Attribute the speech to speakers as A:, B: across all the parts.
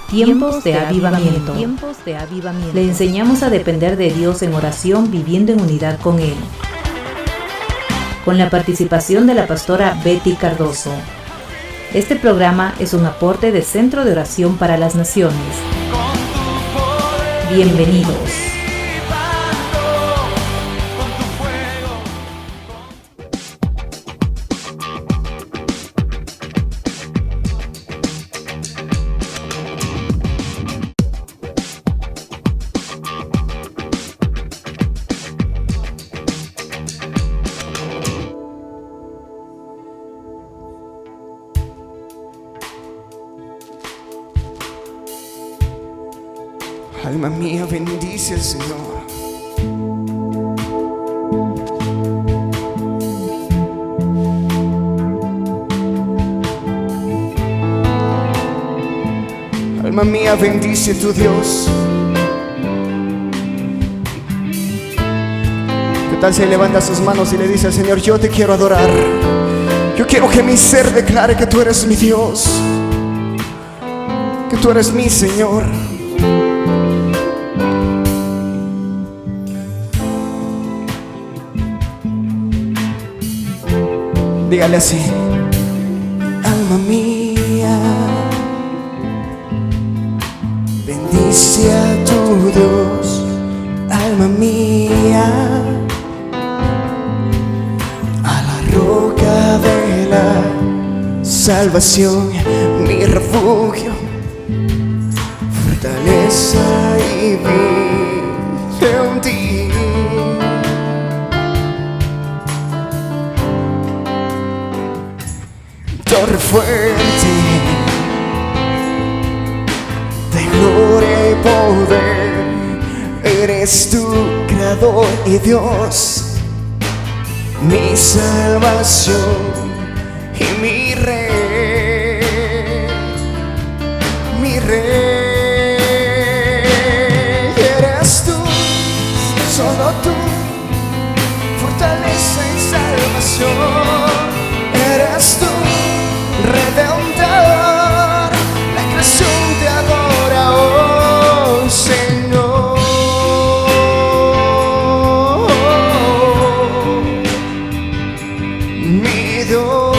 A: Tiempos de avivamiento. Le enseñamos a depender de Dios en oración, viviendo en unidad con Él. Con la participación de la pastora Betty Cardoso. Este programa es un aporte de Centro de Oración para las Naciones. Bienvenidos.
B: Alma mía, bendice al Señor. Alma mía, bendice a tu Dios. ¿Qué tal si levanta sus manos y le dice al Señor: yo te quiero adorar? Yo quiero que mi ser declare que tú eres mi Dios, que tú eres mi Señor. Dígale así: alma mía, bendice a tu Dios. Alma mía, a la roca de la salvación, mi refugio, fortaleza y vida en ti. Torre fuerte de gloria y poder, eres tu creador y Dios, mi salvación y mi rey, mi rey. Eres tú, solo tú, fortaleza y salvación. Eres tú, Redentor, la creación te adora, oh Señor. Mi Dios,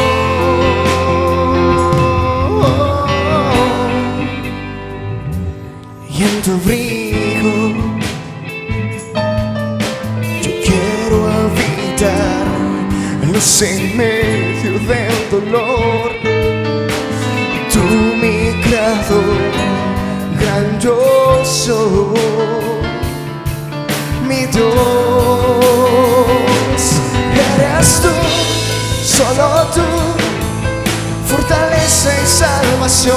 B: y en tu abrigo yo quiero habitar, en medio del dolor. Tú, mi creador grandioso, mi Dios. Eres tú, solo tú, fortaleza y salvación.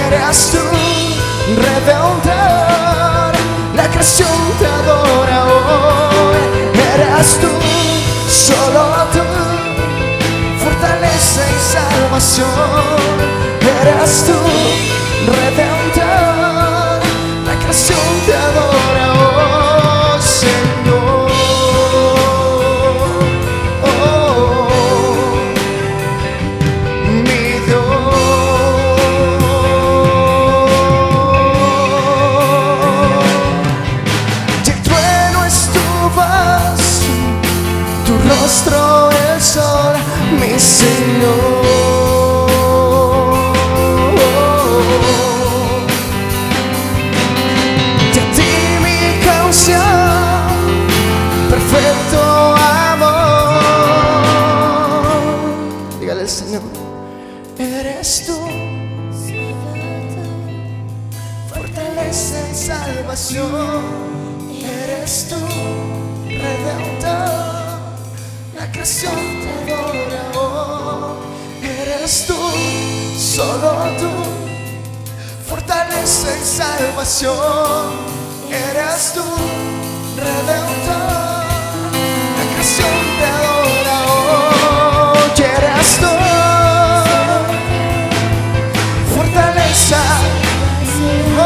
B: Eres tú, Redentor, la creación te adora hoy. Eres tú, solo tú, fortaleza y salvación. Eres tú, Redentor, la creación te adora, oh Señor. Oh, mi Dios. Y el trueno es tu voz, tu rostro el sol, mi Señor. Y a ti mi canción, perfecto amor. Dígale al Señor: eres tú, fortaleza y salvación. Eres tú, Redentor, la creación te adora, oh. Eres tú, solo tú, fortaleza y salvación. Eres tú, Redentor, la creación te adora, oh. Y eres tú, fortaleza, oh.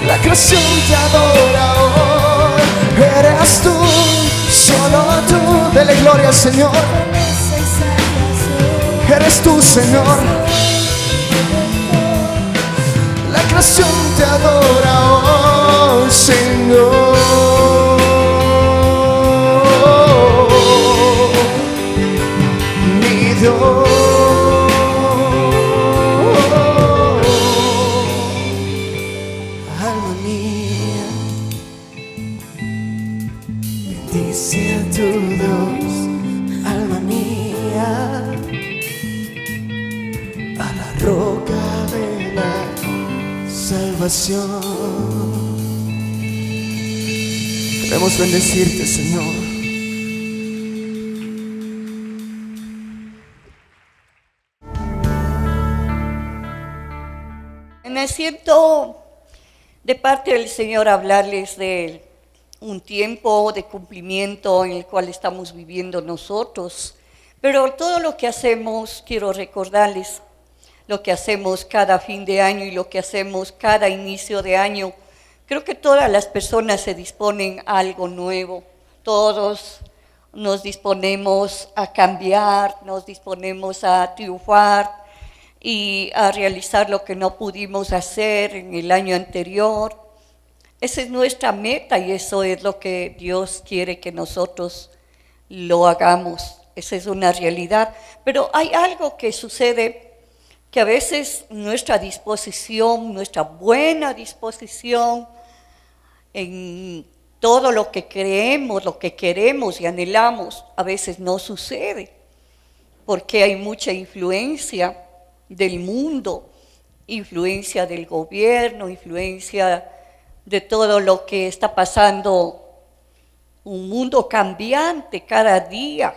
B: La creación te adora, oh. Eres tú, solo tú. Dele gloria al Señor. eres tú, Señor. La creación te adora, oh Señor. Mi Dios. Alma mía, bendice a tu Dios. Alma mía, a la roca de la salvación. Queremos bendecirte, Señor.
C: Me siento de parte del Señor hablarles de un tiempo de cumplimiento en el cual estamos viviendo nosotros, pero todo lo que hacemos, quiero recordarles, lo que hacemos cada fin de año y lo que hacemos cada inicio de año, creo que todas las personas se disponen a algo nuevo, todos nos disponemos a cambiar, nos disponemos a triunfar y a realizar lo que no pudimos hacer en el año anterior. Esa es nuestra meta y eso es lo que Dios quiere que nosotros lo hagamos. Esa es una realidad. Pero hay algo que sucede que a veces nuestra disposición, nuestra buena disposición en todo lo que creemos, lo que queremos y anhelamos, a veces no sucede, porque hay mucha influencia del mundo, influencia del gobierno, influencia de todo lo que está pasando, un mundo cambiante cada día.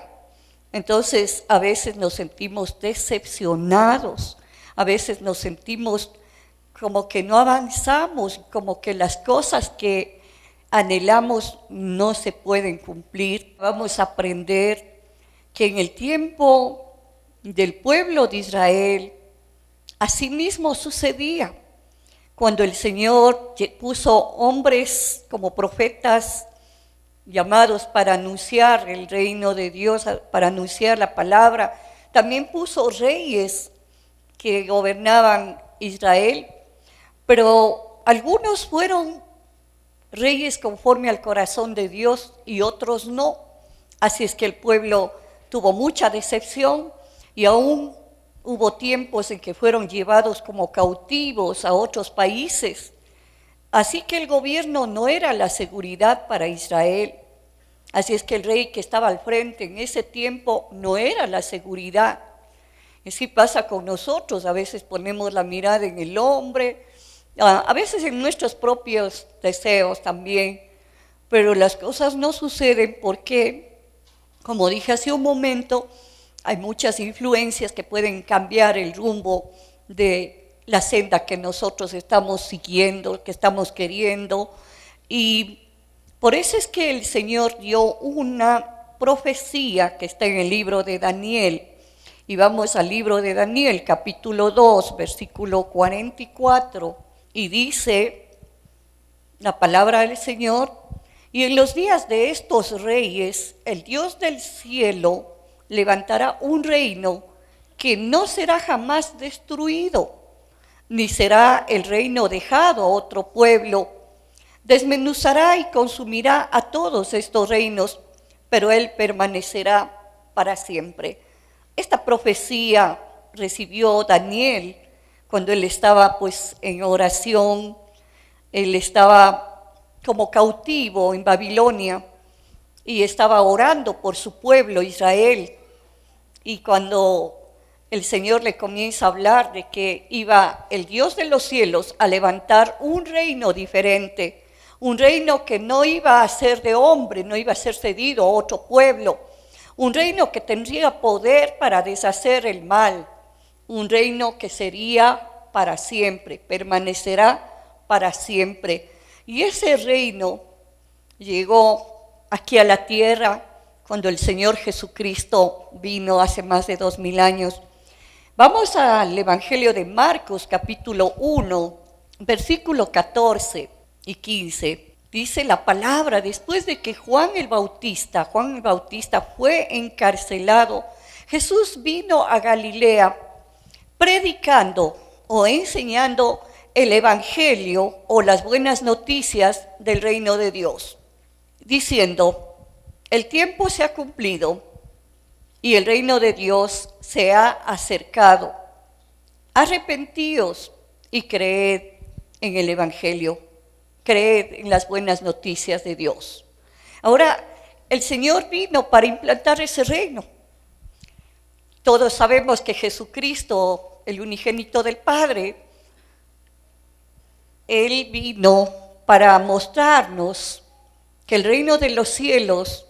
C: Entonces a veces nos sentimos decepcionados, a veces nos sentimos como que no avanzamos, como que las cosas que anhelamos no se pueden cumplir. Vamos a aprender que en el tiempo del pueblo de Israel, asimismo sucedía cuando el Señor puso hombres como profetas llamados para anunciar el reino de Dios, para anunciar la palabra. También puso reyes que gobernaban Israel, pero algunos fueron reyes conforme al corazón de Dios y otros no. Así es que el pueblo tuvo mucha decepción y aún hubo tiempos en que fueron llevados como cautivos a otros países. Así que el gobierno no era la seguridad para Israel. Así es que el rey que estaba al frente en ese tiempo no era la seguridad. Y así pasa con nosotros. A veces ponemos la mirada en el hombre, a veces en nuestros propios deseos también. Pero las cosas no suceden porque, como dije hace un momento, hay muchas influencias que pueden cambiar el rumbo de la senda que nosotros estamos siguiendo, que estamos queriendo. Y por eso es que el Señor dio una profecía que está en el libro de Daniel. Y vamos al libro de Daniel, capítulo 2, versículo 44. Y dice la palabra del Señor: y en los días de estos reyes, el Dios del cielo levantará un reino que no será jamás destruido, ni será el reino dejado a otro pueblo. Desmenuzará y consumirá a todos estos reinos, pero él permanecerá para siempre. Esta profecía recibió Daniel cuando él estaba pues en oración. Él estaba como cautivo en Babilonia y estaba orando por su pueblo Israel. Y cuando el Señor le comienza a hablar de que iba el Dios de los cielos a levantar un reino diferente, un reino que no iba a ser de hombre, no iba a ser cedido a otro pueblo, un reino que tendría poder para deshacer el mal, un reino que sería para siempre, permanecerá para siempre. Y ese reino llegó aquí a la tierra cuando el Señor Jesucristo vino hace más de 2000 años. Vamos al Evangelio de Marcos, capítulo 1, versículo 14 y 15. Dice la palabra: después de que Juan el Bautista fue encarcelado, Jesús vino a Galilea predicando o enseñando el evangelio o las buenas noticias del reino de Dios, diciendo: el tiempo se ha cumplido y el reino de Dios se ha acercado. Arrepentíos y creed en el evangelio, creed en las buenas noticias de Dios. Ahora, el Señor vino para implantar ese reino. Todos sabemos que Jesucristo, el unigénito del Padre, Él vino para mostrarnos que el reino de los cielos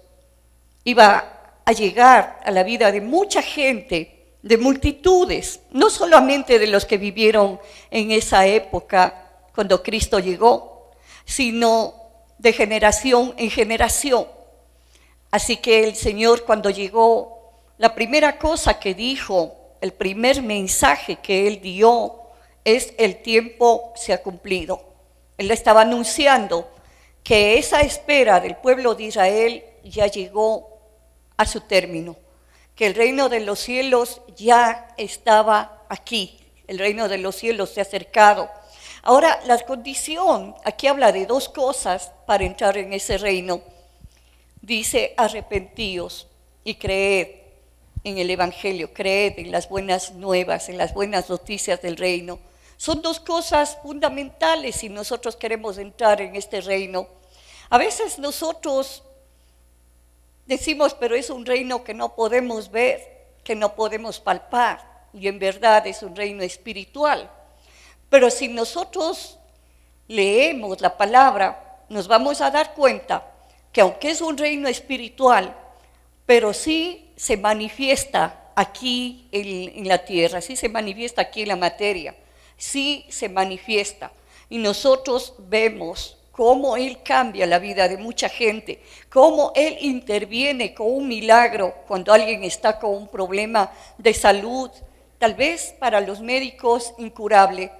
C: iba a llegar a la vida de mucha gente, de multitudes, no solamente de los que vivieron en esa época cuando Cristo llegó, sino de generación en generación. Así que el Señor, cuando llegó, la primera cosa que dijo, el primer mensaje que Él dio es: el tiempo se ha cumplido. Él estaba anunciando que esa espera del pueblo de Israel ya llegó a su término, que el reino de los cielos ya estaba aquí, el reino de los cielos se ha acercado. Ahora, la condición, aquí habla de dos cosas para entrar en ese reino. Dice: arrepentíos y creed en el evangelio, creed en las buenas nuevas, en las buenas noticias del reino. Son dos cosas fundamentales si nosotros queremos entrar en este reino. A veces nosotros decimos: pero es un reino que no podemos ver, que no podemos palpar, y en verdad es un reino espiritual. Pero si nosotros leemos la palabra, nos vamos a dar cuenta que aunque es un reino espiritual, pero sí se manifiesta aquí en la tierra, sí se manifiesta aquí en la materia, sí se manifiesta. Y nosotros vemos cómo Él cambia la vida de mucha gente, cómo Él interviene con un milagro cuando alguien está con un problema de salud, tal vez para los médicos incurable.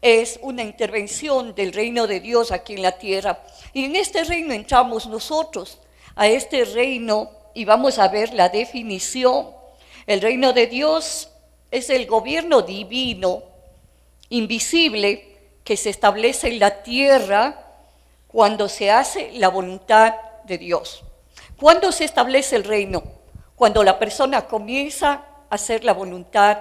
C: Es una intervención del reino de Dios aquí en la tierra. Y en este reino entramos nosotros, a este reino, y vamos a ver la definición. El reino de Dios es el gobierno divino, invisible, que se establece en la tierra cuando se hace la voluntad de Dios. ¿Cuándo se establece el reino? Cuando la persona comienza a hacer la voluntad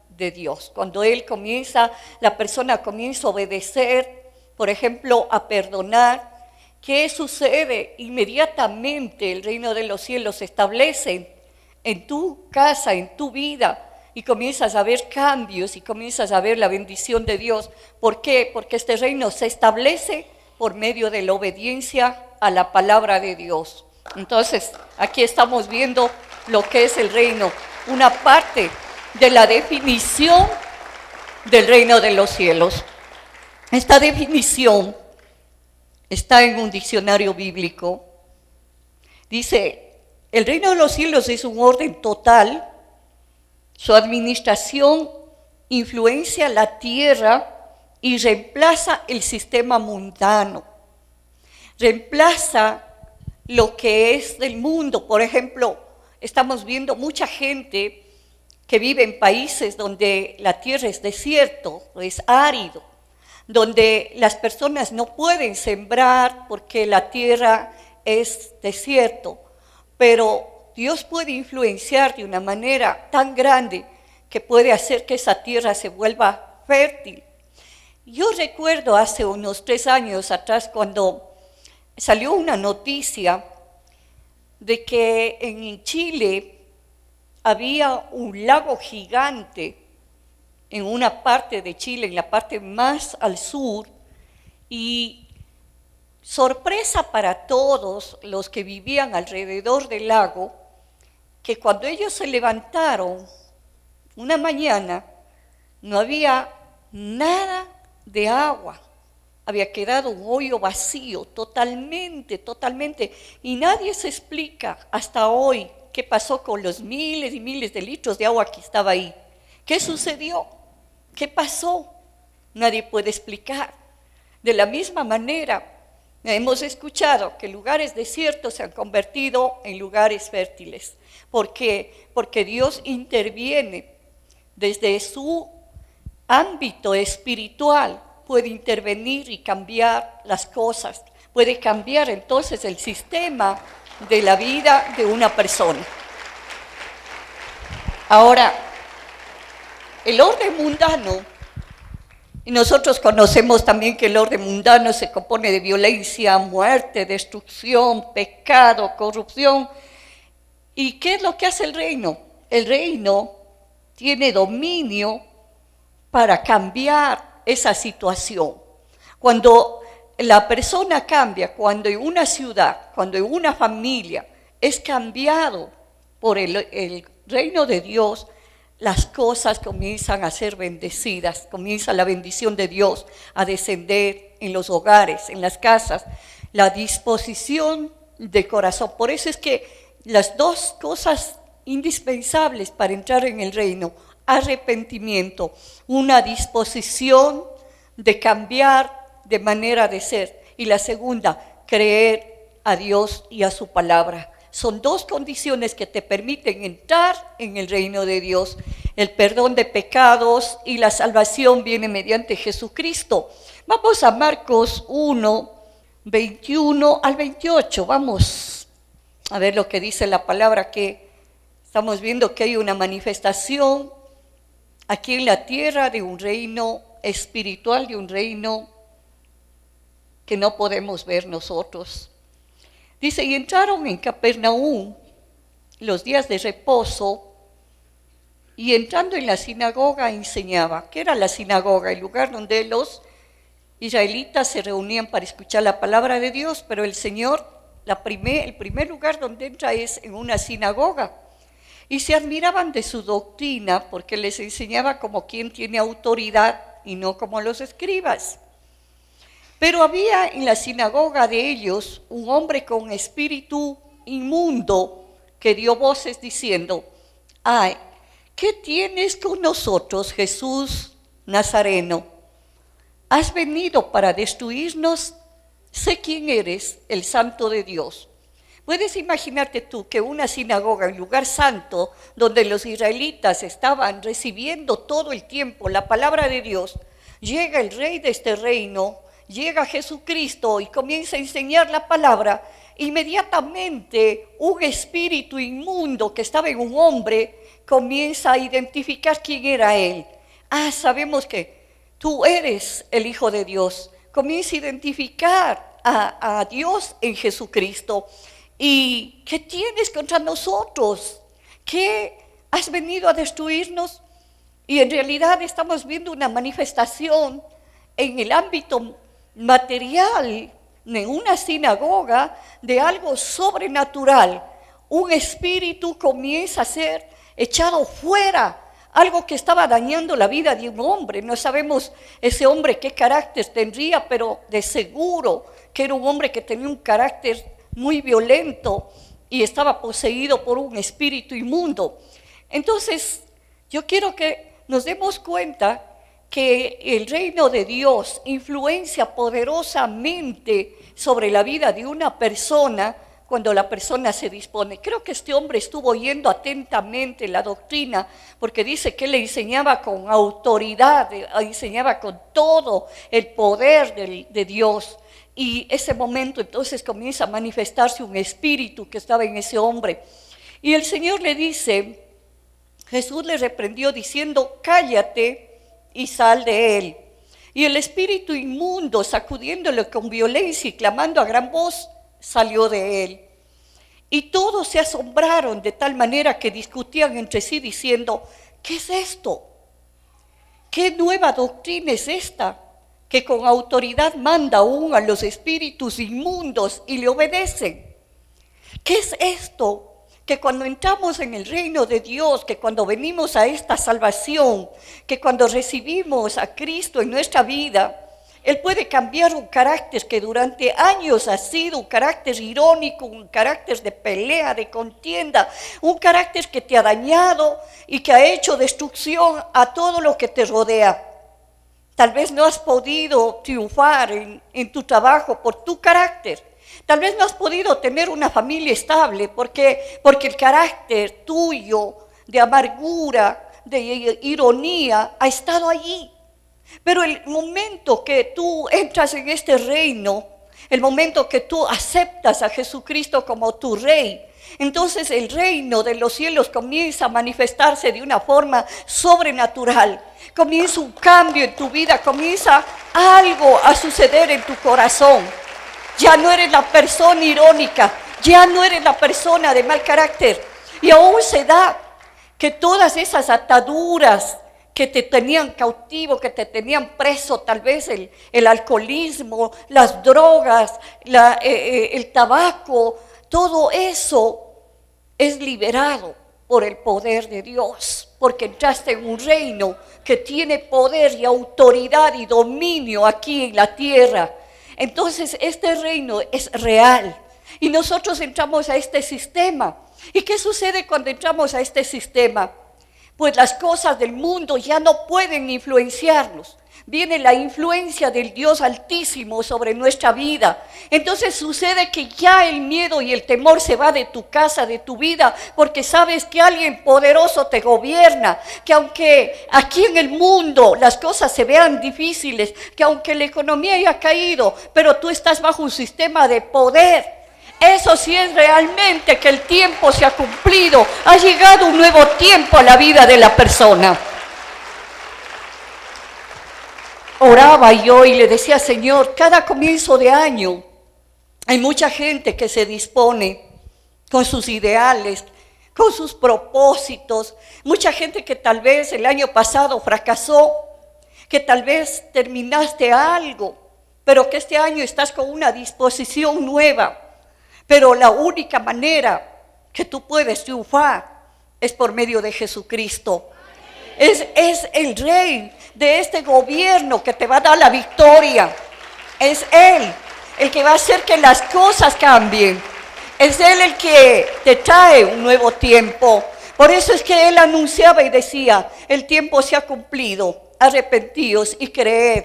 C: de Dios. Cuando la persona comienza a obedecer, por ejemplo, a perdonar. ¿Qué sucede? Inmediatamente el reino de los cielos se establece en tu casa, en tu vida, y comienzas a ver cambios y comienzas a ver la bendición de Dios. ¿Por qué? Porque este reino se establece por medio de la obediencia a la palabra de Dios. Entonces, aquí estamos viendo lo que es el reino, una parte de la definición del reino de los cielos. Esta definición está en un diccionario bíblico. Dice: el reino de los cielos es un orden total. Su administración influencia la tierra y reemplaza el sistema mundano. Reemplaza lo que es del mundo. Por ejemplo, estamos viendo mucha gente que vive en países donde la tierra es desierto, es árido, donde las personas no pueden sembrar porque la tierra es desierto, pero Dios puede influenciar de una manera tan grande que puede hacer que esa tierra se vuelva fértil. Yo recuerdo hace unos 3 años atrás cuando salió una noticia de que en Chile había un lago gigante en una parte de Chile, en la parte más al sur, y sorpresa para todos los que vivían alrededor del lago, que cuando ellos se levantaron una mañana no había nada de agua, había quedado un hoyo vacío, totalmente, y nadie se explica hasta hoy qué pasó con los miles y miles de litros de agua que estaba ahí. ¿Qué sucedió? ¿Qué pasó? Nadie puede explicar. De la misma manera, Hemos escuchado que lugares desiertos se han convertido en lugares fértiles. ¿Por qué? Porque Dios interviene desde su ámbito espiritual, puede intervenir y cambiar las cosas, puede cambiar entonces el sistema de la vida de una persona. Ahora, el orden mundano, y nosotros conocemos también que el orden mundano se compone de violencia, muerte, destrucción, pecado, corrupción. ¿Y qué es lo que hace el reino? El reino tiene dominio para cambiar esa situación. Cuando la persona cambia, cuando en una ciudad, cuando en una familia es cambiado por el reino de Dios, las cosas comienzan a ser bendecidas, comienza la bendición de Dios a descender en los hogares, en las casas, la disposición de corazón. Por eso es que las dos cosas indispensables para entrar en el reino: arrepentimiento, una disposición de cambiar de manera de ser, y la segunda, creer a Dios y a su palabra. Son dos condiciones que te permiten entrar en el reino de Dios. El perdón de pecados y la salvación viene mediante Jesucristo. Vamos a Marcos 1, 21 al 28. Vamos a ver lo que dice la palabra, que estamos viendo que hay una manifestación aquí en la tierra de un reino espiritual, de un reino que no podemos ver nosotros. Dice, y entraron en Capernaum los días de reposo, y entrando en la sinagoga enseñaba. ¿Qué era la sinagoga? El lugar donde los israelitas se reunían para escuchar la palabra de Dios, pero el Señor, el primer lugar donde entra es en una sinagoga. Y se admiraban de su doctrina, porque les enseñaba como quien tiene autoridad y no como los escribas. Pero había en la sinagoga de ellos un hombre con espíritu inmundo que dio voces diciendo, ay, ¿qué tienes con nosotros, Jesús Nazareno? ¿Has venido para destruirnos? Sé quién eres, el Santo de Dios. ¿Puedes imaginarte tú que una sinagoga, un lugar santo, donde los israelitas estaban recibiendo todo el tiempo la palabra de Dios, llega el rey de este reino, llega Jesucristo y comienza a enseñar la palabra? Inmediatamente un espíritu inmundo que estaba en un hombre comienza a identificar quién era él. Ah, sabemos que tú eres el Hijo de Dios. Comienza a identificar a Dios en Jesucristo. ¿Y qué tienes contra nosotros? ¿Qué has venido a destruirnos? Y en realidad estamos viendo una manifestación en el ámbito material, en una sinagoga, de algo sobrenatural. Un espíritu comienza a ser echado fuera, algo que estaba dañando la vida de un hombre. No sabemos ese hombre qué carácter tendría, pero de seguro que era un hombre que tenía un carácter muy violento y estaba poseído por un espíritu inmundo. Entonces, yo quiero que nos demos cuenta que el reino de Dios influencia poderosamente sobre la vida de una persona cuando la persona se dispone. Creo que este hombre estuvo oyendo atentamente la doctrina, porque dice que él le enseñaba con autoridad, enseñaba con todo el poder de Dios. Y ese momento entonces comienza a manifestarse un espíritu que estaba en ese hombre. Y el Señor le dice, Jesús le reprendió diciendo, cállate y sal de él. Y el espíritu inmundo, sacudiéndole con violencia y clamando a gran voz, salió de él. Y todos se asombraron de tal manera que discutían entre sí diciendo, ¿qué es esto? ¿Qué nueva doctrina es esta? Que con autoridad manda aún a los espíritus inmundos y le obedecen. ¿Qué es esto? Que cuando entramos en el reino de Dios, que cuando venimos a esta salvación, que cuando recibimos a Cristo en nuestra vida, Él puede cambiar un carácter que durante años ha sido un carácter irónico, un carácter de pelea, de contienda, un carácter que te ha dañado y que ha hecho destrucción a todo lo que te rodea. Tal vez no has podido triunfar en tu trabajo por tu carácter. Tal vez no has podido tener una familia estable porque el carácter tuyo de amargura, de ironía, ha estado allí. Pero el momento que tú entras en este reino, el momento que tú aceptas a Jesucristo como tu Rey, entonces el reino de los cielos comienza a manifestarse de una forma sobrenatural. Comienza un cambio en tu vida, comienza algo a suceder en tu corazón. Ya no eres la persona irónica, ya no eres la persona de mal carácter. Y aún se da que todas esas ataduras que te tenían cautivo, que te tenían preso, tal vez el alcoholismo, las drogas, el tabaco, todo eso es liberado por el poder de Dios, porque entraste en un reino que tiene poder y autoridad y dominio aquí en la tierra. Entonces este reino es real y nosotros entramos a este sistema. ¿Y qué sucede cuando entramos a este sistema? Pues las cosas del mundo ya no pueden influenciarnos. Viene la influencia del Dios Altísimo sobre nuestra vida. Entonces sucede que ya el miedo y el temor se va de tu casa, de tu vida, porque sabes que alguien poderoso te gobierna, que aunque aquí en el mundo las cosas se vean difíciles, que aunque la economía haya caído, pero tú estás bajo un sistema de poder. Eso sí es realmente que el tiempo se ha cumplido, ha llegado un nuevo tiempo a la vida de la persona. Oraba yo y le decía, Señor, cada comienzo de año hay mucha gente que se dispone con sus ideales, con sus propósitos, mucha gente que tal vez el año pasado fracasó, que tal vez terminaste algo, pero que este año estás con una disposición nueva. Pero la única manera que tú puedes triunfar es por medio de Jesucristo. Es el Rey de este gobierno que te va a dar la victoria. Es Él el que va a hacer que las cosas cambien. Es Él el que te trae un nuevo tiempo. Por eso es que Él anunciaba y decía, el tiempo se ha cumplido, arrepentíos y creed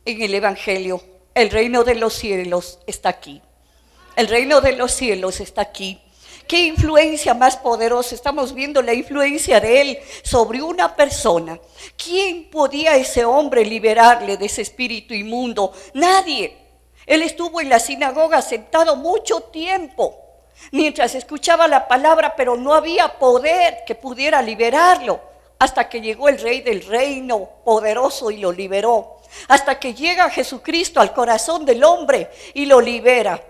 C: en el Evangelio. El reino de los cielos está aquí. El reino de los cielos está aquí. ¿Qué influencia más poderosa? Estamos viendo la influencia de Él sobre una persona. ¿Quién podía ese hombre liberarle de ese espíritu inmundo? Nadie. Él estuvo en la sinagoga sentado mucho tiempo, mientras escuchaba la palabra, pero no había poder que pudiera liberarlo. Hasta que llegó el Rey del reino poderoso y lo liberó. Hasta que llega Jesucristo al corazón del hombre y lo libera.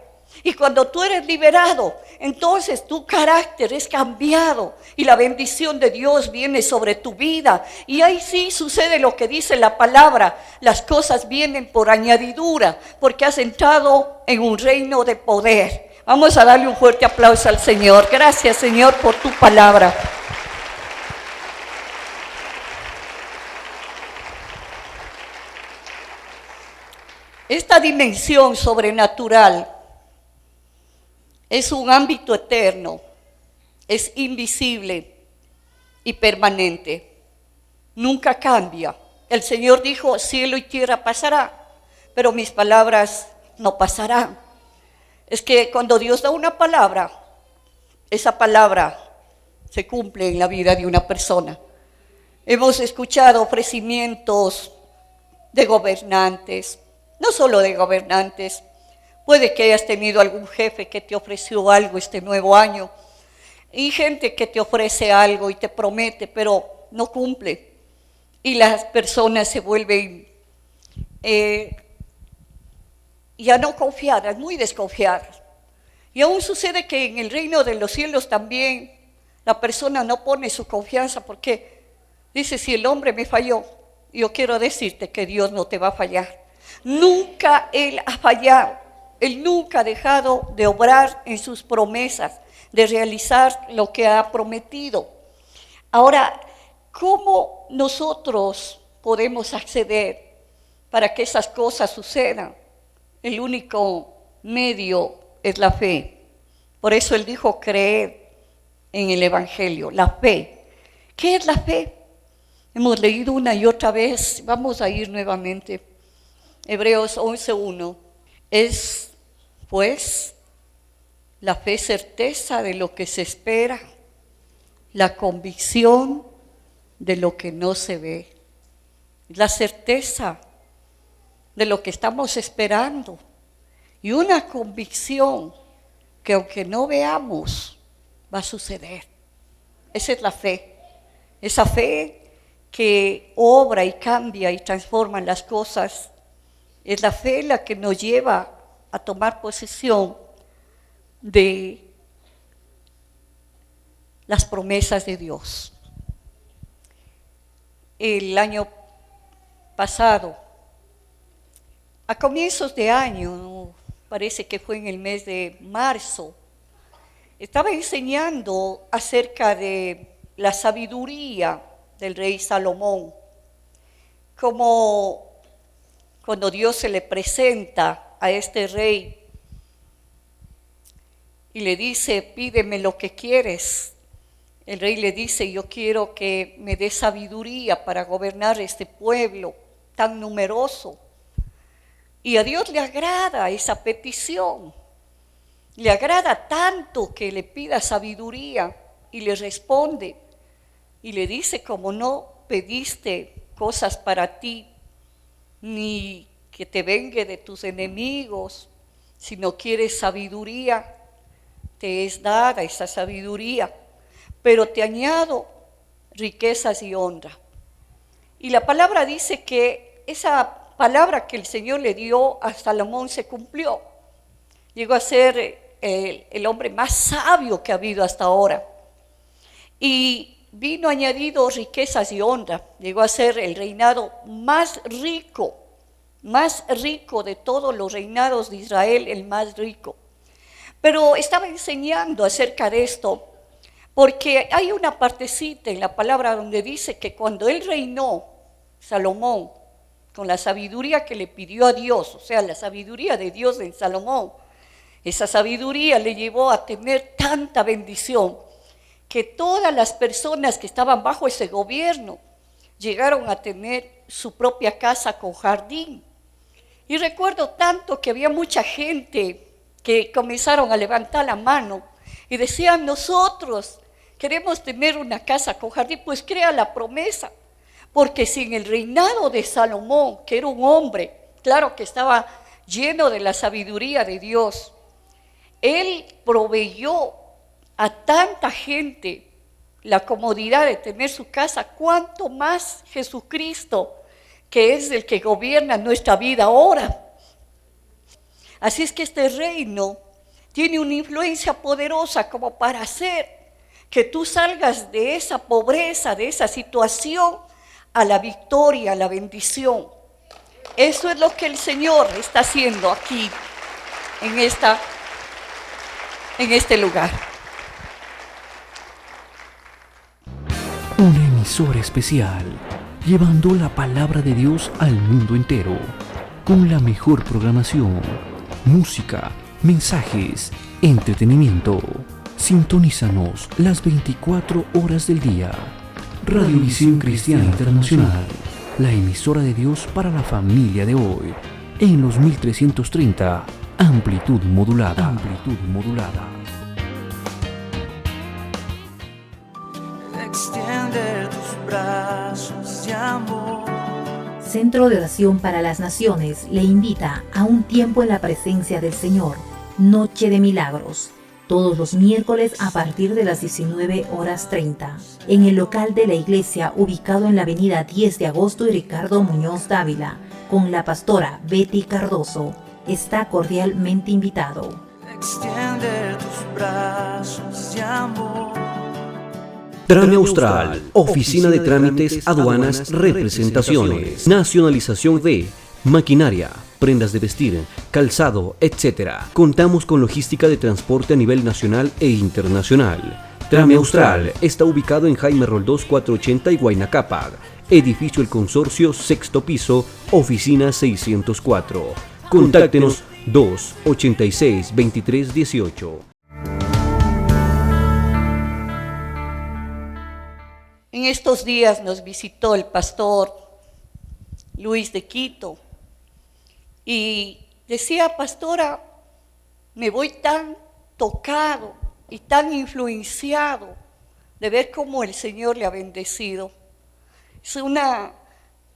C: Y cuando tú eres liberado, entonces tu carácter es cambiado y la bendición de Dios viene sobre tu vida. Y ahí sí sucede lo que dice la palabra, las cosas vienen por añadidura, porque has entrado en un reino de poder. Vamos a darle un fuerte aplauso al Señor. Gracias, Señor, por tu palabra. Esta dimensión sobrenatural es un ámbito eterno, es invisible y permanente. Nunca cambia. El Señor dijo, cielo y tierra pasará, pero mis palabras no pasarán. Es que cuando Dios da una palabra, esa palabra se cumple en la vida de una persona. Hemos escuchado ofrecimientos de gobernantes, no solo de gobernantes. Puede que hayas tenido algún jefe que te ofreció algo este nuevo año y gente que te ofrece algo y te promete, pero no cumple. Y las personas se vuelven ya no confiadas, muy desconfiadas. Y aún sucede que en el reino de los cielos también la persona no pone su confianza porque dice, si el hombre me falló, yo quiero decirte que Dios no te va a fallar. Nunca Él ha fallado. Él nunca ha dejado de obrar en sus promesas, de realizar lo que ha prometido. Ahora, ¿cómo nosotros podemos acceder para que esas cosas sucedan? El único medio es la fe. Por eso Él dijo, creed en el Evangelio, la fe. ¿Qué es la fe? Hemos leído una y otra vez, vamos a ir nuevamente. Hebreos 11:1. Es, pues, la fe certeza de lo que se espera, la convicción de lo que no se ve. La certeza de lo que estamos esperando y una convicción que aunque no veamos, va a suceder. Esa es la fe. Esa fe que obra y cambia y transforma las cosas. Es la fe la que nos lleva a tomar posesión de las promesas de Dios. El año pasado, a comienzos de año, parece que fue en el mes de marzo, estaba enseñando acerca de la sabiduría del rey Salomón, como cuando Dios se le presenta a este rey y le dice, pídeme lo que quieres. El rey le dice, yo quiero que me dé sabiduría para gobernar este pueblo tan numeroso. Y a Dios le agrada esa petición. Le agrada tanto que le pida sabiduría y le responde. Y le dice, como no pediste cosas para ti, ni que te vengue de tus enemigos, si no quieres sabiduría, te es dada esa sabiduría, pero te añado riquezas y honra. Y la palabra dice que esa palabra que el Señor le dio a Salomón se cumplió. Llegó a ser el hombre más sabio que ha habido hasta ahora. Y vino añadido riquezas y honra. Llegó a ser el reinado más rico de todos los reinados de Israel, el más rico. Pero estaba enseñando acerca de esto, porque hay una partecita en la palabra donde dice que cuando él reinó, Salomón, con la sabiduría que le pidió a Dios, o sea, la sabiduría de Dios en Salomón, esa sabiduría le llevó a tener tanta bendición que todas las personas que estaban bajo ese gobierno llegaron a tener su propia casa con jardín. Y recuerdo tanto que había mucha gente que comenzaron a levantar la mano y decían, nosotros queremos tener una casa con jardín, pues crea la promesa. Porque si en el reinado de Salomón, que era un hombre, claro que estaba lleno de la sabiduría de Dios, él proveyó a tanta gente la comodidad de tener su casa, cuánto más Jesucristo, que es el que gobierna nuestra vida ahora. Así es que este reino tiene una influencia poderosa como para hacer que tú salgas de esa pobreza, de esa situación, a la victoria, a la bendición. Eso es lo que el Señor está haciendo aquí, en este lugar.
D: Una emisora especial, llevando la palabra de Dios al mundo entero, con la mejor programación, música, mensajes, entretenimiento. Sintonízanos las 24 horas del día. Radiovisión Cristiana Internacional, la emisora de Dios para la familia de hoy, en los 1330, amplitud modulada. Amplitud modulada.
B: Extiende tus brazos de amor.
A: Centro de Oración para las Naciones le invita a un tiempo en la presencia del Señor, Noche de Milagros, todos los miércoles a partir de las 19:30, en el local de la iglesia ubicado en la avenida 10 de agosto y Ricardo Muñoz Dávila, con la pastora Betty Cardoso. Está cordialmente invitado.
B: Extiende tus brazos de amor.
E: Trame Austral, Oficina de Trámites, Aduanas, Representaciones, Nacionalización de maquinaria, prendas de vestir, calzado, etc. Contamos con logística de transporte a nivel nacional e internacional. Trame Austral está ubicado en Jaime Roldós 480 y Huayna Cápac. Edificio El Consorcio, sexto piso, oficina 604. Contáctenos 286-2318.
C: En estos días nos visitó el pastor Luis de Quito y decía, pastora, me voy tan tocado y tan influenciado de ver cómo el Señor le ha bendecido. Es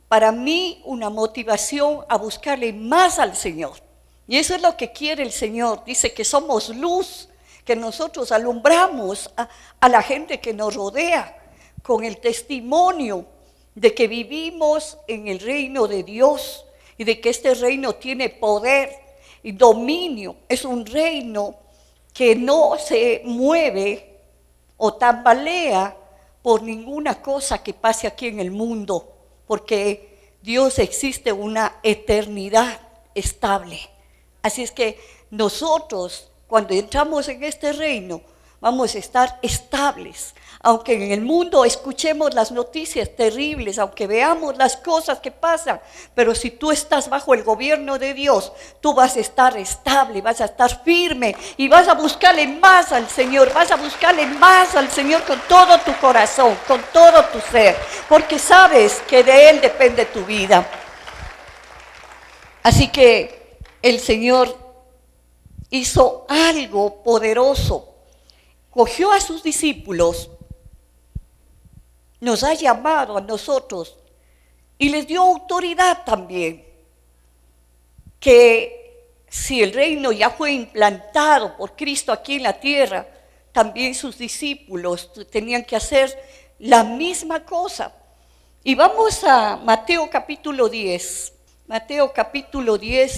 C: para mí una motivación a buscarle más al Señor. Y eso es lo que quiere el Señor. Dice que somos luz, que nosotros alumbramos a la gente que nos rodea con el testimonio de que vivimos en el reino de Dios y de que este reino tiene poder y dominio. Es un reino que no se mueve o tambalea por ninguna cosa que pase aquí en el mundo, porque Dios existe una eternidad estable. Así es que nosotros, cuando entramos en este reino, vamos a estar estables. Aunque en el mundo escuchemos las noticias terribles, aunque veamos las cosas que pasan, pero si tú estás bajo el gobierno de Dios, tú vas a estar estable, vas a estar firme y vas a buscarle más al Señor, vas a buscarle más al Señor con todo tu corazón, con todo tu ser, porque sabes que de Él depende tu vida. Así que el Señor hizo algo poderoso, cogió a sus discípulos, nos ha llamado a nosotros y les dio autoridad también, que si el reino ya fue implantado por Cristo aquí en la tierra, también sus discípulos tenían que hacer la misma cosa. Y vamos a Mateo capítulo 10,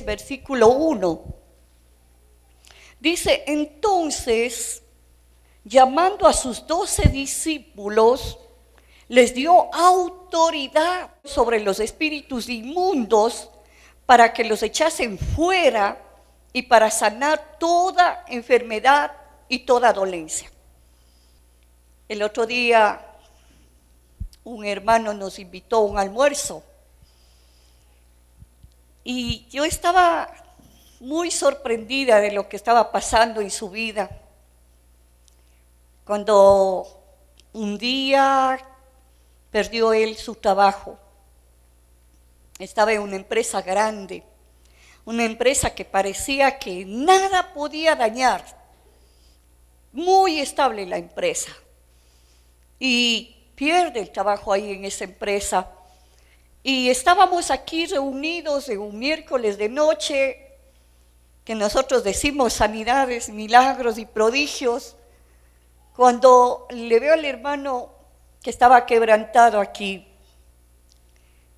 C: versículo 1. Dice, entonces, llamando a sus 12 discípulos, les dio autoridad sobre los espíritus inmundos para que los echasen fuera y para sanar toda enfermedad y toda dolencia. El otro día un hermano nos invitó a un almuerzo y yo estaba muy sorprendida de lo que estaba pasando en su vida. Cuando un día perdió él su trabajo. Estaba en una empresa grande, una empresa que parecía que nada podía dañar. Muy estable la empresa. Y pierde el trabajo ahí en esa empresa. Y estábamos aquí reunidos en un miércoles de noche, que nosotros decimos sanidades, milagros y prodigios, cuando le veo al hermano que estaba quebrantado aquí.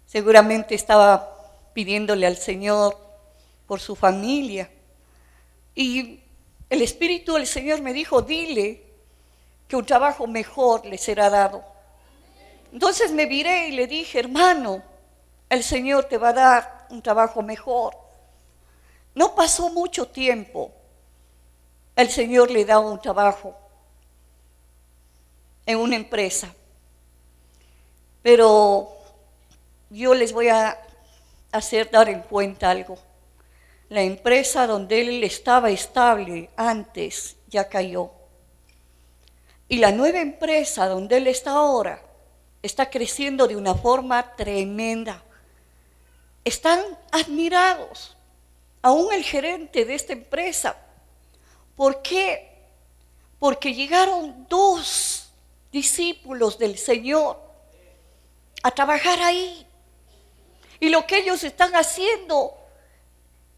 C: Seguramente estaba pidiéndole al Señor por su familia. Y el Espíritu del Señor me dijo, dile que un trabajo mejor le será dado. Entonces me viré y le dije, hermano, el Señor te va a dar un trabajo mejor. No pasó mucho tiempo, el Señor le da un trabajo en una empresa. Pero yo les voy a hacer dar en cuenta algo. La empresa donde él estaba estable antes ya cayó. Y la nueva empresa donde él está ahora está creciendo de una forma tremenda. Están admirados, aún el gerente de esta empresa. ¿Por qué? Porque llegaron 2 discípulos del Señor a trabajar ahí. Y lo que ellos están haciendo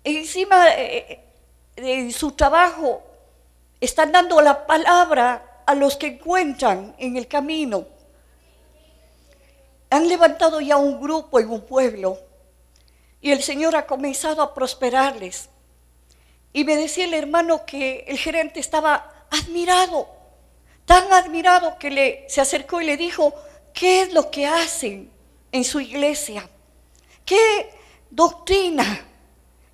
C: encima de su trabajo, están dando la palabra a los que encuentran en el camino. Han levantado ya un grupo en un pueblo y el Señor ha comenzado a prosperarles. Y me decía el hermano que el gerente estaba admirado, tan admirado que se acercó y le dijo, ¿qué es lo que hacen en su iglesia? ¿Qué doctrina?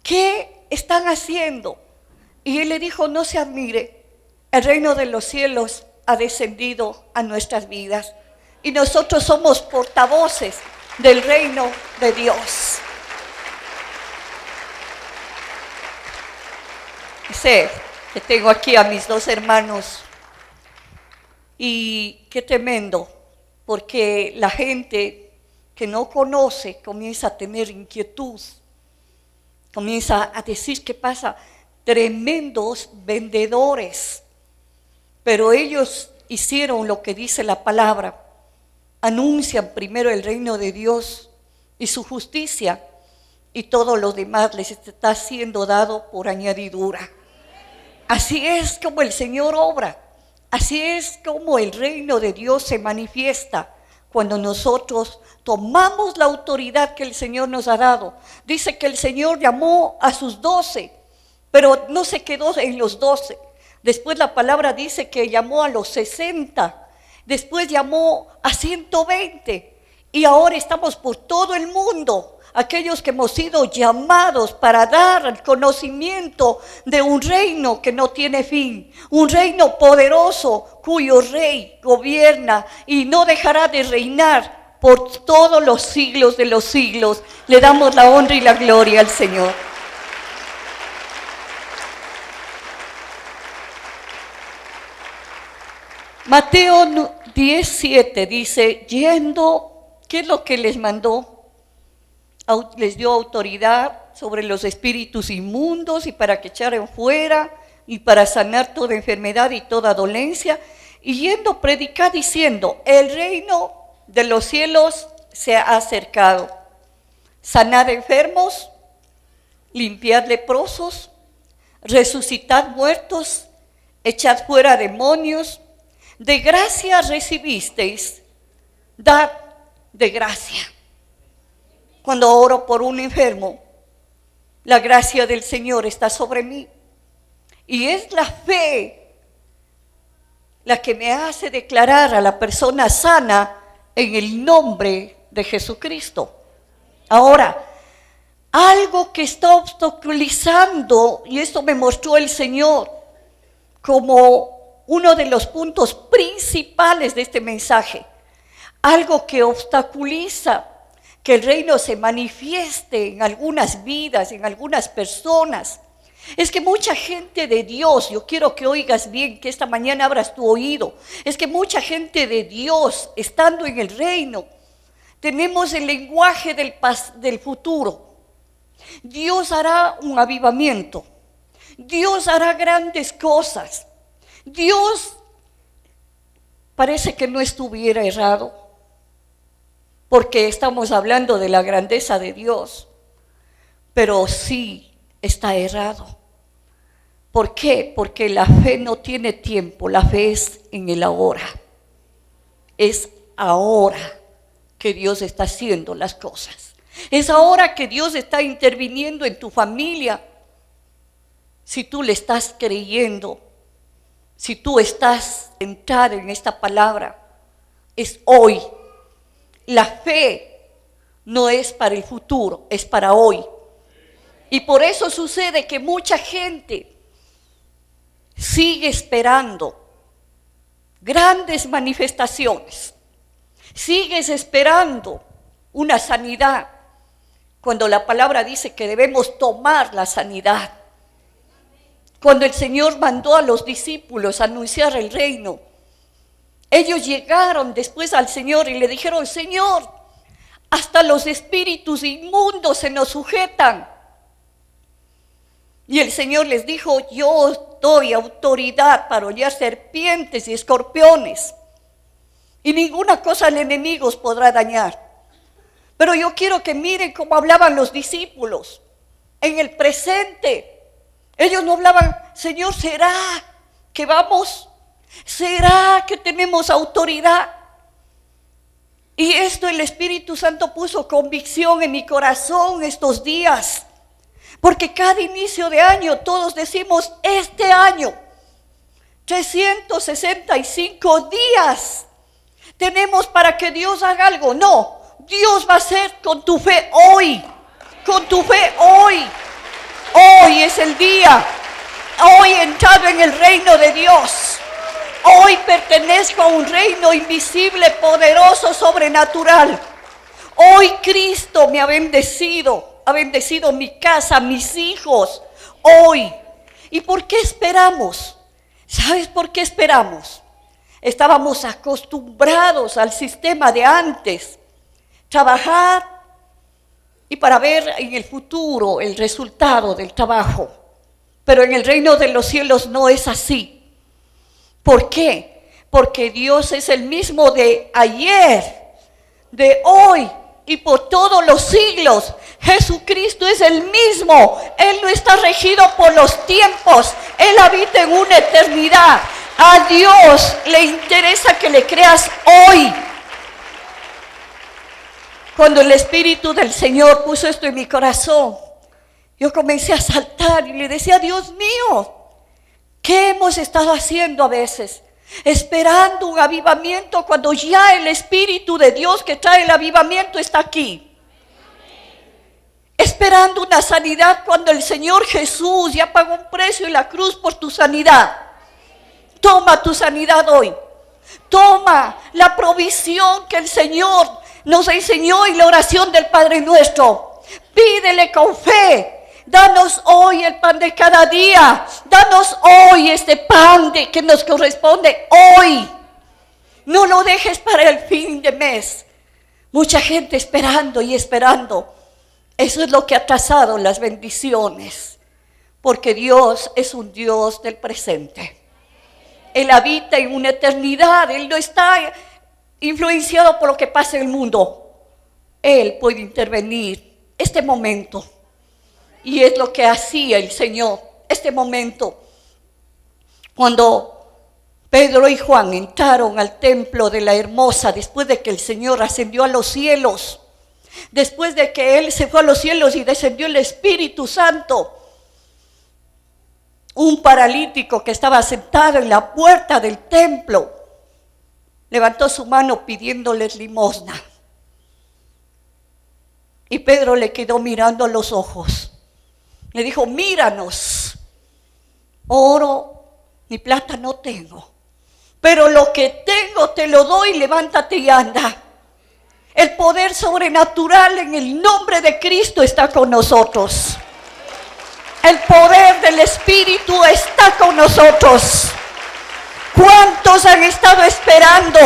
C: ¿Qué están haciendo? Y él le dijo, no se admire, el reino de los cielos ha descendido a nuestras vidas y nosotros somos portavoces del reino de Dios. Sé que tengo aquí a mis 2 hermanos y qué tremendo porque la gente que no conoce comienza a tener inquietud, comienza a decir que pasa tremendos vendedores, pero ellos hicieron lo que dice la palabra, anuncian primero el reino de Dios y su justicia, y todo lo demás les está siendo dado por añadidura. Así es como el Señor obra, así es como el reino de Dios se manifiesta cuando nosotros tomamos la autoridad que el Señor nos ha dado. Dice que el Señor llamó a sus 12, pero no se quedó en los 12. Después la palabra dice que llamó a los 60, después llamó a 120, y ahora estamos por todo el mundo, aquellos que hemos sido llamados para dar el conocimiento de un reino que no tiene fin, un reino poderoso cuyo rey gobierna y no dejará de reinar por todos los siglos de los siglos. Le damos la honra y la gloria al Señor. Mateo 10:7 dice, yendo, ¿qué es lo que les mandó? Les dio autoridad sobre los espíritus inmundos y para que echaran fuera y para sanar toda enfermedad y toda dolencia, y yendo predicar diciendo, el reino de los cielos se ha acercado. Sanar enfermos, limpiar leprosos, resucitar muertos, echar fuera demonios. De gracia recibisteis, dad de gracia. Cuando oro por un enfermo, la gracia del Señor está sobre mí. Y es la fe la que me hace declarar a la persona sana en el nombre de Jesucristo. Ahora, algo que está obstaculizando, y esto me mostró el Señor como uno de los puntos principales de este mensaje, algo que obstaculiza que el reino se manifieste en algunas vidas, en algunas personas. Es que mucha gente de Dios, yo quiero que oigas bien, que esta mañana abras tu oído, es que mucha gente de Dios, estando en el reino, tenemos el lenguaje del futuro. Dios hará un avivamiento, Dios hará grandes cosas, Dios parece que no estuviera errado, porque estamos hablando de la grandeza de Dios, pero sí está errado. ¿Por qué? Porque la fe no tiene tiempo, la fe es en el ahora. Es ahora que Dios está haciendo las cosas. Es ahora que Dios está interviniendo en tu familia. Si tú le estás creyendo, si tú estás centrado en esta palabra, es hoy. La fe no es para el futuro, es para hoy. Y por eso sucede que mucha gente sigue esperando grandes manifestaciones. Sigues esperando una sanidad, cuando la palabra dice que debemos tomar la sanidad. Cuando el Señor mandó a los discípulos a anunciar el reino, ellos llegaron después al Señor y le dijeron, Señor, hasta los espíritus inmundos se nos sujetan. Y el Señor les dijo, yo doy autoridad para hollar serpientes y escorpiones, y ninguna cosa al enemigo os podrá dañar. Pero yo quiero que miren cómo hablaban los discípulos en el presente. Ellos no hablaban, Señor, ¿será que vamos? ¿Será que tenemos autoridad? Y esto el Espíritu Santo puso convicción en mi corazón estos días. Porque cada inicio de año todos decimos, este año, 365 días tenemos para que Dios haga algo. No, Dios va a hacer con tu fe hoy, con tu fe hoy. Hoy es el día, hoy he entrado en el reino de Dios. Hoy pertenezco a un reino invisible, poderoso, sobrenatural. Hoy Cristo me ha bendecido mi casa, mis hijos, hoy. ¿Y por qué esperamos? ¿Sabes por qué esperamos? Estábamos acostumbrados al sistema de antes, trabajar y para ver en el futuro el resultado del trabajo. Pero en el reino de los cielos no es así. ¿Por qué? Porque Dios es el mismo de ayer, de hoy y por todos los siglos. Jesucristo es el mismo. Él no está regido por los tiempos. Él habita en una eternidad. A Dios le interesa que le creas hoy. Cuando el Espíritu del Señor puso esto en mi corazón, yo comencé a saltar y le decía, Dios mío, ¿qué hemos estado haciendo a veces? Esperando un avivamiento cuando ya el Espíritu de Dios que trae el avivamiento está aquí. Esperando una sanidad cuando el Señor Jesús ya pagó un precio en la cruz por tu sanidad. Toma tu sanidad hoy. Toma la provisión que el Señor nos enseñó en la oración del Padre Nuestro. Pídele con fe. Danos hoy el pan de cada día. Danos hoy este pan que nos corresponde hoy. No lo dejes para el fin de mes. Mucha gente esperando y esperando. Eso es lo que ha atrasado las bendiciones. Porque Dios es un Dios del presente. Él habita en una eternidad. Él no está influenciado por lo que pasa en el mundo. Él puede intervenir este momento. Y es lo que hacía el Señor, este momento. Cuando Pedro y Juan entraron al templo de la Hermosa, después de que el Señor ascendió a los cielos, después de que Él se fue a los cielos y descendió el Espíritu Santo, un paralítico que estaba sentado en la puerta del templo, levantó su mano pidiéndoles limosna. Y Pedro le quedó mirando a los ojos. Le dijo, míranos, oro ni plata no tengo, pero lo que tengo te lo doy, levántate y anda. El poder sobrenatural en el nombre de Cristo está con nosotros. El poder del Espíritu está con nosotros. ¿Cuántos han estado esperando?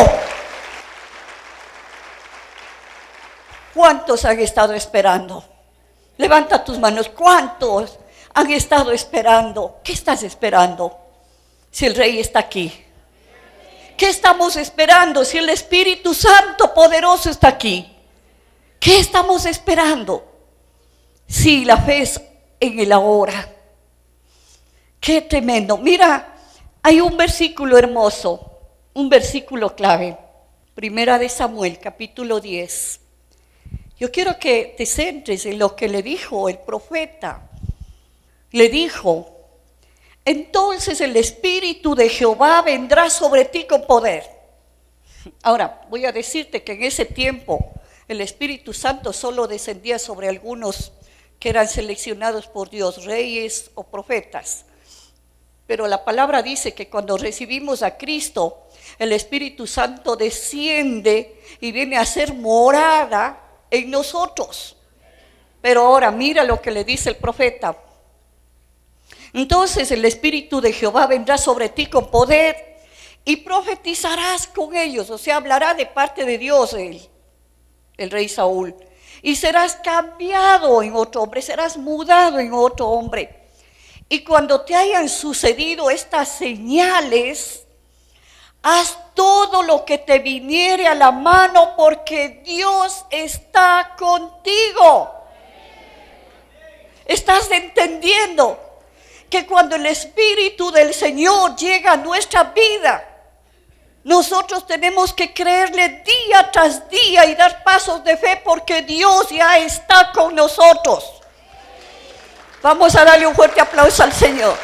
C: ¿Cuántos han estado esperando? Levanta tus manos. ¿Cuántos han estado esperando? ¿Qué estás esperando? Si el Rey está aquí. ¿Qué estamos esperando? Si el Espíritu Santo poderoso está aquí. ¿Qué estamos esperando? Si la fe es en el ahora. Qué tremendo. Mira, hay un versículo hermoso, un versículo clave. Primera de Samuel, capítulo 10. Yo quiero que te centres en lo que le dijo el profeta. Le dijo, entonces el Espíritu de Jehová vendrá sobre ti con poder. Ahora, voy a decirte que en ese tiempo el Espíritu Santo solo descendía sobre algunos que eran seleccionados por Dios, reyes o profetas. Pero la palabra dice que cuando recibimos a Cristo, el Espíritu Santo desciende y viene a ser morada en nosotros. Pero ahora mira lo que le dice el profeta. Entonces el Espíritu de Jehová vendrá sobre ti con poder y profetizarás con ellos. O sea, hablará de parte de Dios el rey Saúl. Y serás cambiado en otro hombre, serás mudado en otro hombre. Y cuando te hayan sucedido estas señales, haz todo lo que te viniere a la mano, porque Dios está contigo. ¿Estás entendiendo que cuando el Espíritu del Señor llega a nuestra vida, nosotros tenemos que creerle día tras día y dar pasos de fe, porque Dios ya está con nosotros? Vamos a darle un fuerte aplauso al Señor.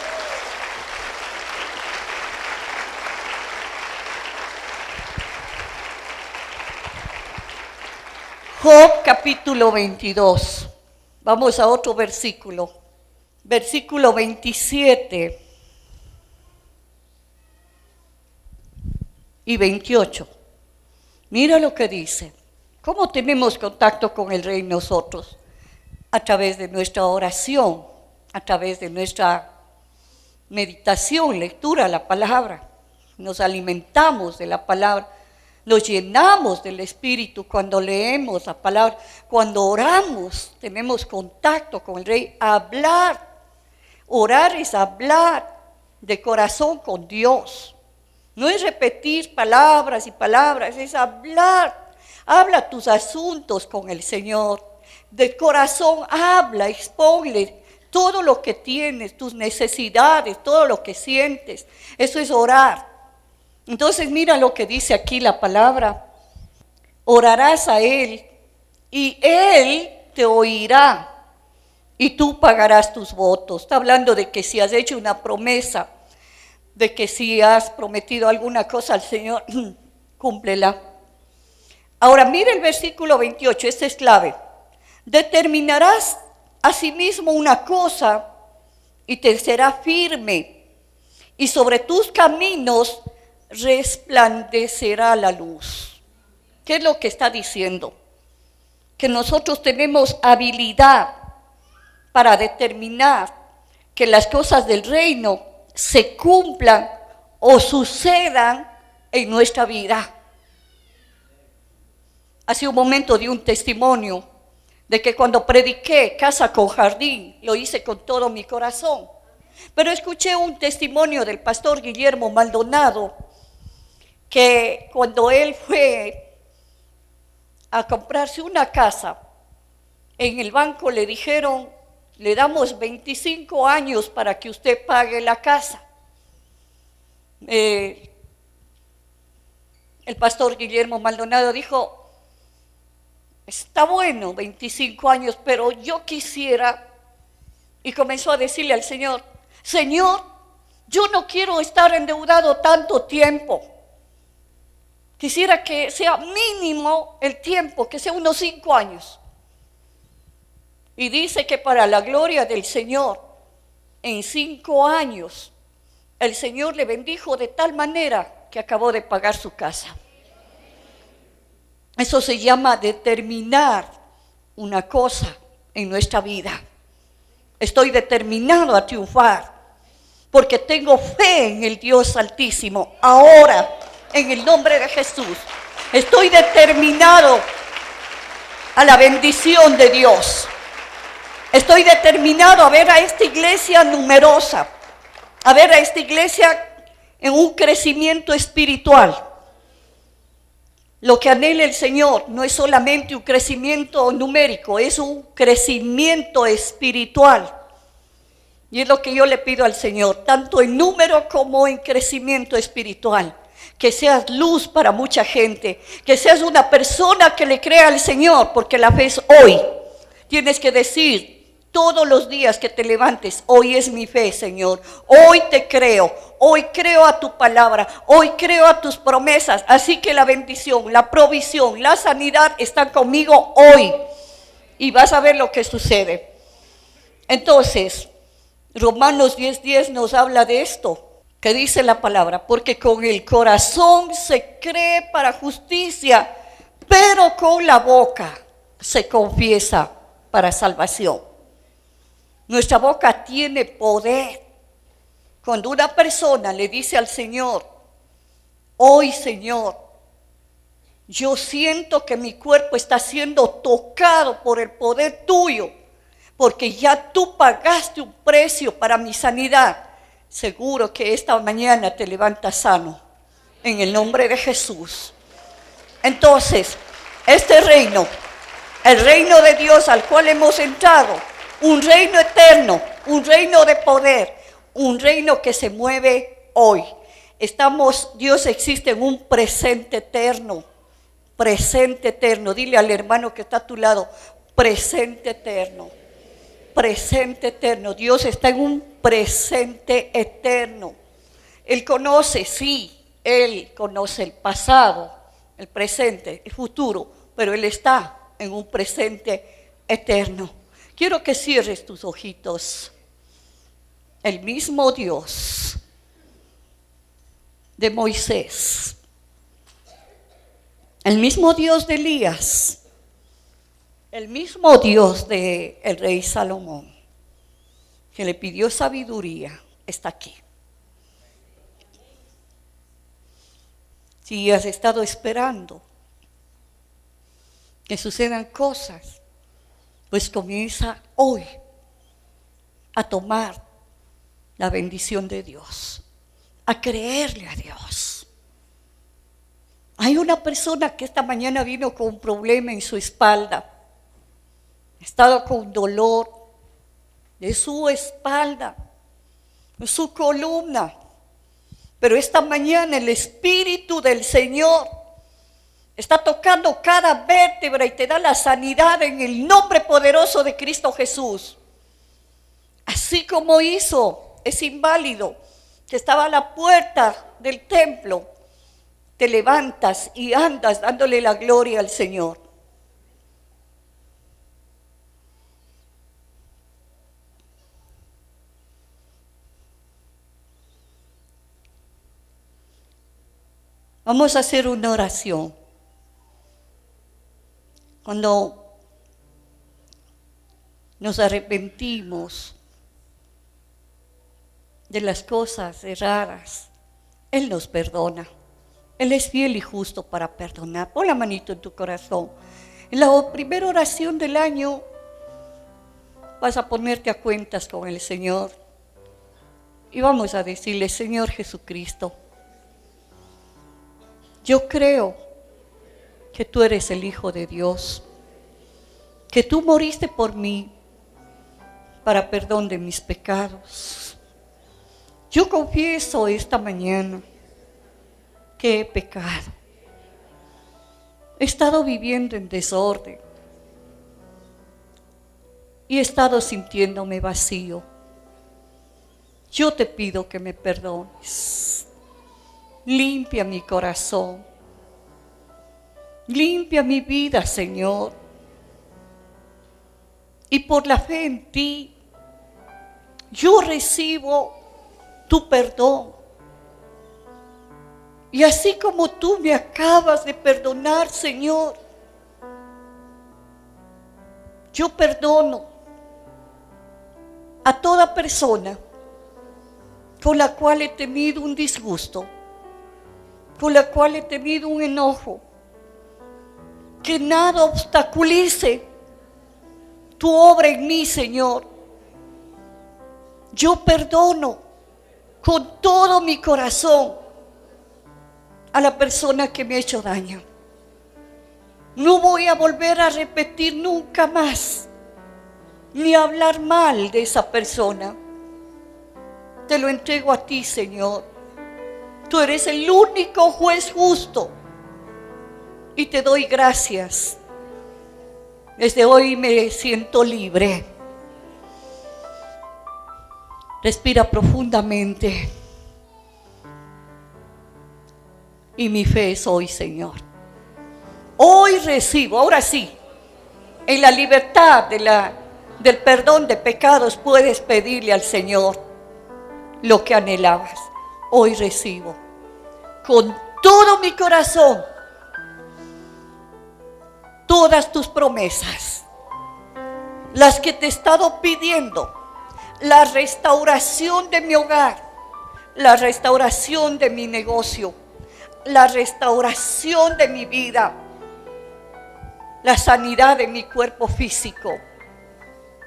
C: Job capítulo 22. Vamos a otro versículo. Versículo 27 y 28. Mira lo que dice. ¿Cómo tenemos contacto con el Rey nosotros? A través de nuestra oración, a través de nuestra meditación, lectura, la palabra. nos alimentamos de la palabra, nos llenamos del Espíritu cuando leemos la palabra, cuando oramos, tenemos contacto con el Rey. Orar es hablar de corazón con Dios. No es repetir palabras y palabras, es hablar. Habla tus asuntos con el Señor. De corazón habla, exponle todo lo que tienes, tus necesidades, todo lo que sientes. Eso es orar. Entonces mira lo que dice aquí la palabra. Orarás a Él y Él te oirá y tú pagarás tus votos. Está hablando de que si has hecho una promesa, de que si has prometido alguna cosa al Señor, cúmplela. Ahora mira el versículo 28, este es clave. Determinarás asimismo una cosa y te será firme, y sobre tus caminos resplandecerá la luz. ¿Qué es lo que está diciendo? Que nosotros tenemos habilidad para determinar que las cosas del reino se cumplan o sucedan en nuestra vida. Hace un momento di un testimonio de que cuando prediqué Casa con Jardín, lo hice con todo mi corazón. Pero escuché un testimonio del pastor Guillermo Maldonado, que cuando él fue a comprarse una casa, en el banco le dijeron, le damos 25 años para que usted pague la casa. El pastor Guillermo Maldonado dijo, está bueno 25 años, pero yo quisiera, y comenzó a decirle al Señor, Señor, yo no quiero estar endeudado tanto tiempo. Quisiera que sea mínimo el tiempo, que sea unos 5 años. Y dice que para la gloria del Señor, en 5 años, el Señor le bendijo de tal manera que acabó de pagar su casa. Eso se llama determinar una cosa en nuestra vida. Estoy determinado a triunfar porque tengo fe en el Dios Altísimo. Ahora, en el nombre de Jesús, estoy determinado a la bendición de Dios. Estoy determinado a ver a esta iglesia numerosa, a ver a esta iglesia en un crecimiento espiritual. Lo que anhela el Señor no es solamente un crecimiento numérico, es un crecimiento espiritual. Y es lo que yo le pido al Señor, tanto en número como en crecimiento espiritual. Que seas luz para mucha gente, que seas una persona que le crea al Señor, porque la fe es hoy. Tienes que decir todos los días que te levantes, hoy es mi fe, Señor. Hoy te creo, hoy creo a tu palabra, hoy creo a tus promesas. Así que la bendición, la provisión, la sanidad están conmigo hoy. Y vas a ver lo que sucede. Entonces, Romanos 10:10 nos habla de esto. Que dice la palabra, porque con el corazón se cree para justicia, pero con la boca se confiesa para salvación. Nuestra boca tiene poder. Cuando una persona le dice al Señor, hoy Señor, yo siento que mi cuerpo está siendo tocado por el poder tuyo, porque ya tú pagaste un precio para mi sanidad. Seguro que esta mañana te levantas sano, en el nombre de Jesús. Entonces, este reino, el reino de Dios al cual hemos entrado, un reino eterno, un reino de poder, un reino que se mueve hoy. Dios existe en un presente eterno, presente eterno. Dile al hermano que está a tu lado, presente eterno. Presente eterno. Dios está en un presente eterno. Él conoce, sí, Él conoce el pasado, el presente, el futuro, pero Él está en un presente eterno. Quiero que cierres tus ojitos. El mismo Dios de Moisés, el mismo Dios de Elías, el mismo Dios del rey Salomón, que le pidió sabiduría, está aquí. Si has estado esperando que sucedan cosas, pues comienza hoy a tomar la bendición de Dios, a creerle a Dios. Hay una persona que esta mañana vino con un problema en su espalda, ha estado con dolor de su espalda, de su columna, pero esta mañana el Espíritu del Señor está tocando cada vértebra y te da la sanidad en el nombre poderoso de Cristo Jesús. Así como hizo ese inválido que estaba a la puerta del templo, te levantas y andas dándole la gloria al Señor. Vamos a hacer una oración. Cuando nos arrepentimos de las cosas erradas, Él nos perdona. Él es fiel y justo para perdonar. Pon la manito en tu corazón. En la primera oración del año vas a ponerte a cuentas con el Señor y vamos a decirle: Señor Jesucristo, yo creo que tú eres el Hijo de Dios, que tú moriste por mí para perdón de mis pecados. Yo confieso esta mañana que he pecado. He estado viviendo en desorden y he estado sintiéndome vacío. Yo te pido que me perdones. Limpia mi corazón. Limpia mi vida, Señor. Y por la fe en ti, yo recibo tu perdón. Y así como tú me acabas de perdonar, Señor, yo perdono a toda persona con la cual he tenido un disgusto, con la cual he tenido un enojo. Que nada obstaculice tu obra en mí, Señor. Yo perdono con todo mi corazón a la persona que me ha hecho daño. No voy a volver a repetir nunca más, ni a hablar mal de esa persona. Te lo entrego a ti, Señor. Tú eres el único juez justo y te doy gracias. Desde hoy me siento libre. Respira profundamente. Y mi fe es hoy, Señor. Hoy recibo, ahora sí, en la libertad del perdón de pecados puedes pedirle al Señor lo que anhelabas. Hoy recibo con todo mi corazón todas tus promesas, las que te he estado pidiendo, la restauración de mi hogar, la restauración de mi negocio, la restauración de mi vida, la sanidad de mi cuerpo físico.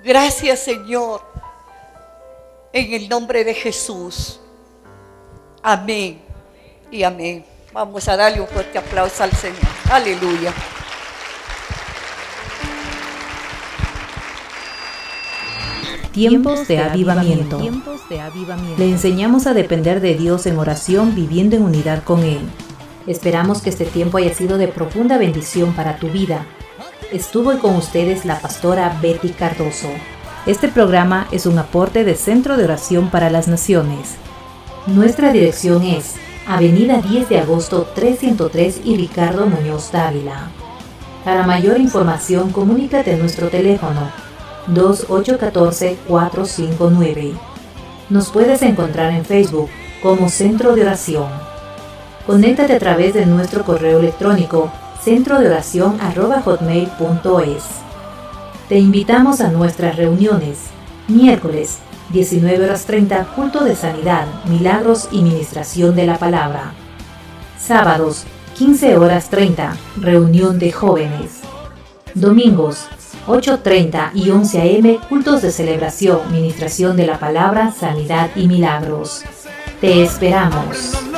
C: Gracias, Señor, en el nombre de Jesús. Amén y amén. Vamos a darle un fuerte aplauso al Señor. Aleluya.
A: Tiempos de avivamiento. Le enseñamos a depender de Dios en oración, viviendo en unidad con Él. Esperamos que este tiempo haya sido de profunda bendición para tu vida. Estuvo hoy con ustedes la pastora Betty Cardoso. Este programa es un aporte de Centro de Oración para las Naciones. Nuestra dirección es Avenida 10 de Agosto 303 y Ricardo Muñoz Dávila. Para mayor información, comunícate a nuestro teléfono 2814-459. Nos puedes encontrar en Facebook como Centro de Oración. Conéctate a través de nuestro correo electrónico centrodeoracion@hotmail.es. Te invitamos a nuestras reuniones. Miércoles, 19:30, culto de sanidad, milagros y ministración de la palabra. Sábados, 15:30, reunión de jóvenes. Domingos, 8:30 y 11 a.m., cultos de celebración, ministración de la palabra, sanidad y milagros. Te esperamos.